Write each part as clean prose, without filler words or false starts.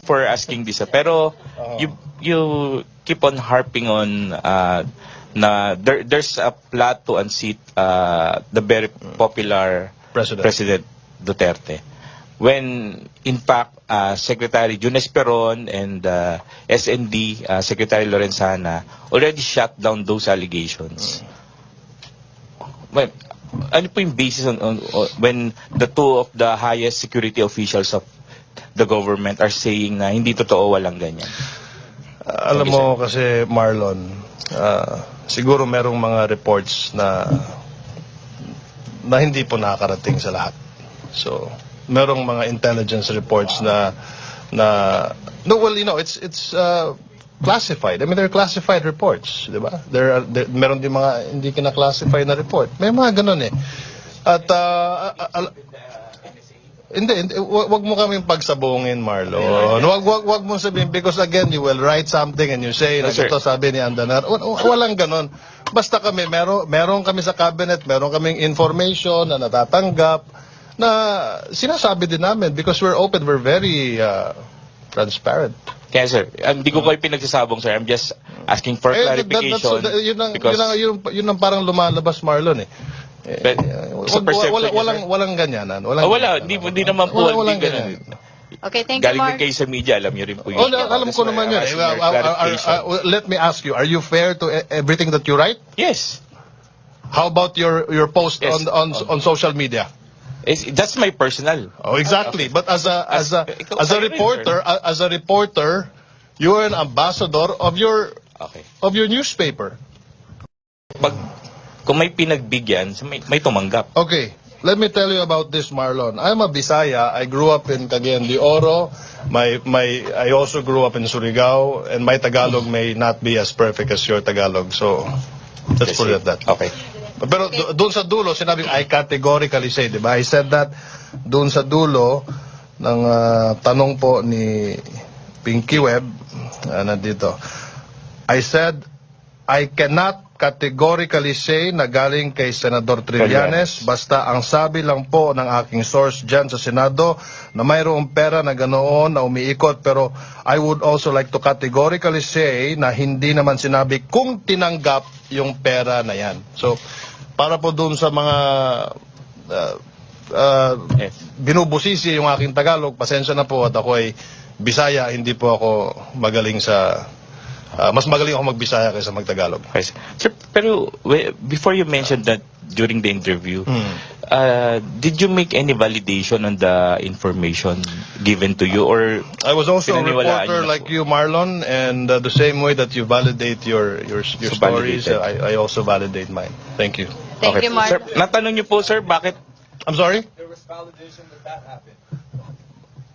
for asking this, pero you keep on harping on na there's a plot to unseat the very popular President Duterte. When in fact Secretary Jun Esperon and SND Secretary Lorenzana already shut down those allegations. Well, ano po yung basis on when the two of the highest security officials of the government are saying na hindi totoo, walang ganyan? Alam mo kasi, Marlon, siguro merong mga reports na hindi po nakakarating sa lahat. So, merong mga intelligence reports na no, well, you know, it's classified. I mean, they're classified reports, di ba? Meron din mga hindi kina-classify na report. May mga ganun eh. At hindi, wag mo kaming pagsabungin, Marlon. Wag mo sabihin, because again, you will write something and you say, na ito sabi ni Andanar. Walang ganun. Basta kami, meron kami sa cabinet, meron kaming information na natatanggap, na sinasabi din namin because we're open, we're very transparent. Kaya sir, hindi ko kayo pinagsasabong sir. I'm just asking for clarification. Yun ang parang lumalabas, Marlon eh. Walang ganyanan. Hindi naman po. Walang ganyan. Okay, thank you, Mark. Galing kayo sa media, alam niyo rin po yun. Alam ko naman yun. Let me ask you, are you fair to everything that you write? Yes. How about your post on social media? That's my personal. Oh, exactly. But as a reporter, you are an ambassador of your newspaper. Kung may pinagbigyan, may tumanggap. Okay. Let me tell you about this, Marlon. I'm a Bisaya. I grew up in Cagayan de Oro. I also grew up in Surigao, and my Tagalog may not be as perfect as your Tagalog. So, let's put it at that. Okay. Pero doon sa dulo, sinabi I categorically say, di ba? I said that doon sa dulo ng tanong po ni Pinky Webb, nandito. I said, I cannot categorically say na galing kay Senador Trillanes, basta ang sabi lang po ng aking source dyan sa Senado na mayroong pera na ganoon na umiikot, pero I would also like to categorically say na hindi naman sinabi kung tinanggap yung pera na yan. So, para po dun sa mga binubusisi yung aking Tagalog, pasensya na po at ako ay Bisaya, hindi po ako magaling sa mas magaling ako mag-Bisaya kaysa mag-Tagalog. Sir, pero before you mentioned that during the interview, did you make any validation on the information given to you, or I was also a reporter like you, Marlon, and the same way that you validate your stories, I also validate mine. Thank you. Thank you, Mark. Sir, natanong niyo po, sir, bakit? I'm sorry? There was validation that happened.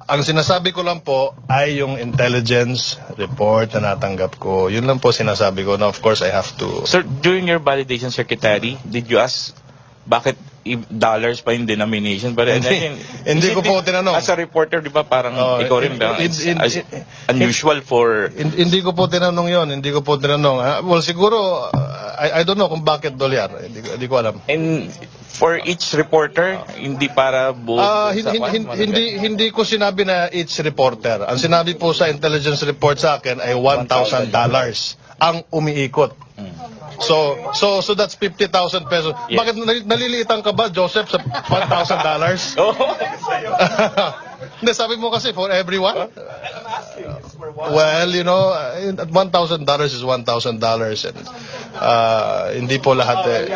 Ang sinasabi ko lang po ay yung intelligence report na natanggap ko. Yun lang po sinasabi ko. Now, of course, I have to... Sir, during your validation, Secretary, did you ask bakit dollars pa yung denomination? But hindi ko po tinanong. As a reporter, di ba, parang ikaw rin ba? Unusual for... Hindi ko po tinanong yon. Hindi ko po tinanong. Well, siguro, I don't know kung bakit dolyar. Hindi ko alam. And for each reporter, hindi para buo hindi ko sinabi na each reporter. Ang sinabi po sa intelligence report sa akin ay $1,000 ang umiikot. So that's 50,000 pesos. Yes. Bakit naliliitan ka ba, Joseph, sa $1,000? Hindi, sabi mo kasi for everyone. Well, you know, $1,000 is $1,000 and hindi po lahat eh.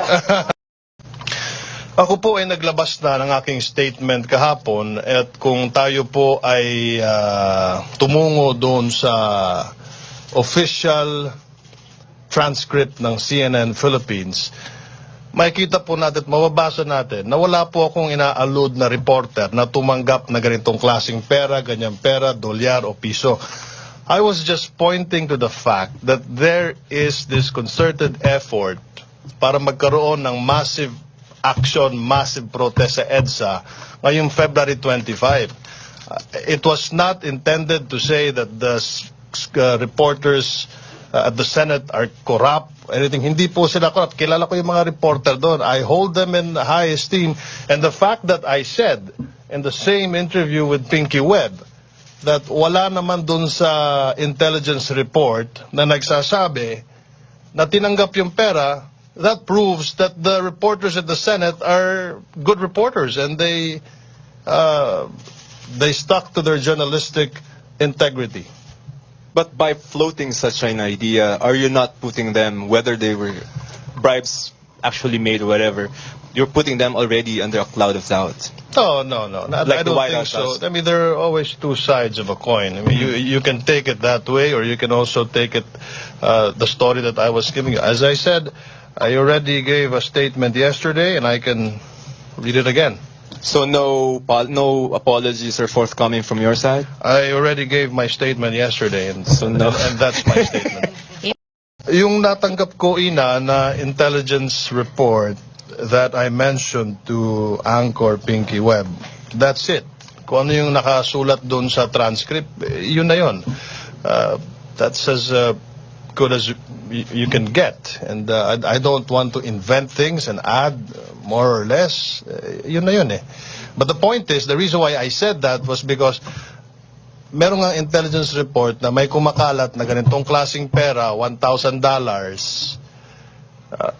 Ako po ay naglabas na ng aking statement kahapon at kung tayo po ay tumungo doon sa official transcript ng CNN Philippines, makikita po natin at mababasa natin na wala po akong ina-allude na reporter na tumanggap na ganitong klaseng pera, ganyang pera, dolyar o piso. I was just pointing to the fact that there is this concerted effort para magkaroon ng massive action, massive protest sa EDSA ngayong February 25. It was not intended to say that the reporters at the Senate are corrupt, anything. Hindi po sila corrupt. Kilala ko yung mga reporter doon. I hold them in high esteem. And the fact that I said in the same interview with Pinky Webb that wala naman dun sa intelligence report na nagsasabi na tinanggap yung pera, that proves that the reporters at the Senate are good reporters and they stuck to their journalistic integrity. But by floating such an idea, are you not putting them, whether they were bribes actually made or whatever, you're putting them already under a cloud of doubt? No. Like I the don't White think House so. does. I mean, there are always two sides of a coin. I mean, you can take it that way, or you can also take it the story that I was giving you. As I said, I already gave a statement yesterday, and I can read it again. So no apologies are forthcoming from your side? I already gave my statement yesterday, and So no. and that's my statement. Yung natanggap ko, Ina, na intelligence report that I mentioned to Anchor Pinky Webb, that's it. Kung ano yung nakasulat doon sa transcript, yun na yun. That's as good as you can get. And I don't want to invent things and add more or less. Yun na yun eh. But the point is, the reason why I said that was because meron nga intelligence report na may kumakalat na ganitong klaseng pera, $1,000.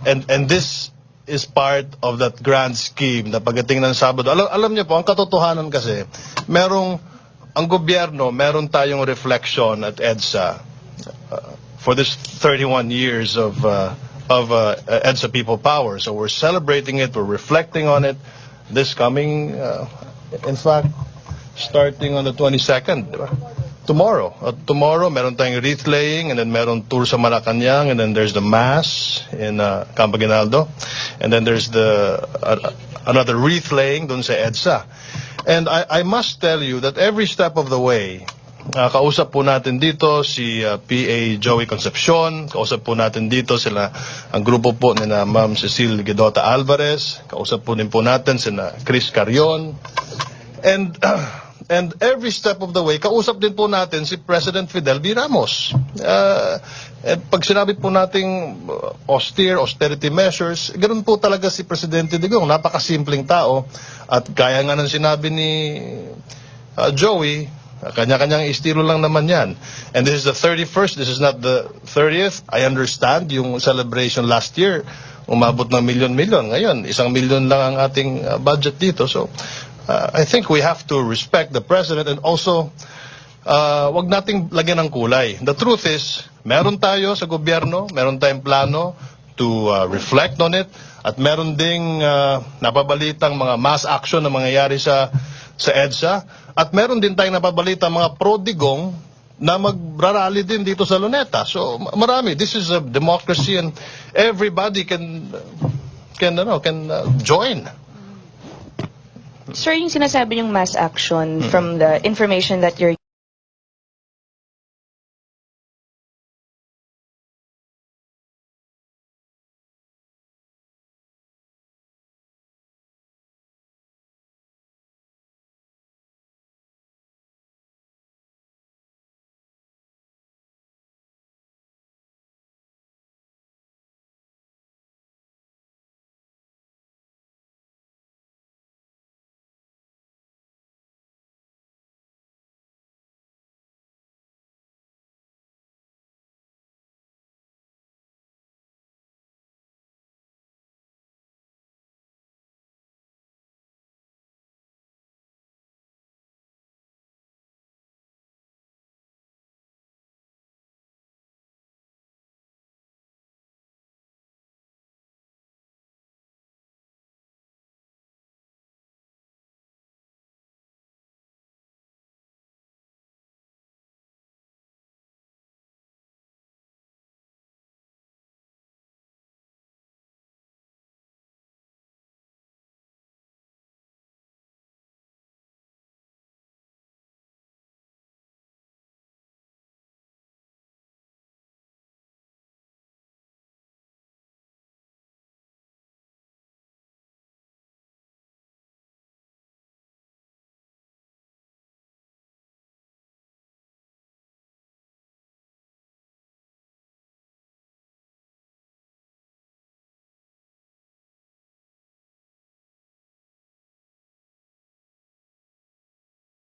And this is part of that grand scheme na pagdating ng Sabado. Alam niyo po, ang katotohanan kasi, ang gobyerno, meron tayong reflection at EDSA for this 31 years of EDSA People Power. So we're celebrating it, we're reflecting on it this coming, in fact, starting on the 22nd, di ba? Tomorrow. Tomorrow, meron tayong wreath laying, and then meron tour sa Malacanang, and then there's the mass in Campo Aguinaldo, and then there's another wreath laying dun sa EDSA. And I must tell you that every step of the way, kausap po natin dito si PA Joey Concepcion, kausap po natin dito sila, ang grupo po ni na Ma'am Cecil Guidota Alvarez, kausap po din po natin sina Chris Carrion, and every step of the way, kausap din po natin si President Fidel V. Ramos. At pag sinabi po nating austerity measures, ganoon po talaga si Presidente Digong. Napakasimpleng tao. At kaya nga nang sinabi ni Joey, kanya-kanyang estilo lang naman yan. And this is the 31st, this is not the 30th. I understand yung celebration last year, umabot ng milyon-milyon. Ngayon, 1 milyon lang ang ating budget dito. So, I think we have to respect the President and also wag nating lagyan ng kulay. The truth is, meron tayo sa gobyerno, meron tayong plano to reflect on it, at meron ding napabalitang mga mass action na mangyayari sa EDSA, at meron din tayong napabalitang mga pro-digong na magrarally din dito sa Luneta. So marami. This is a democracy and everybody can join. Sir, yung sinasabi yung mass action from the information that you're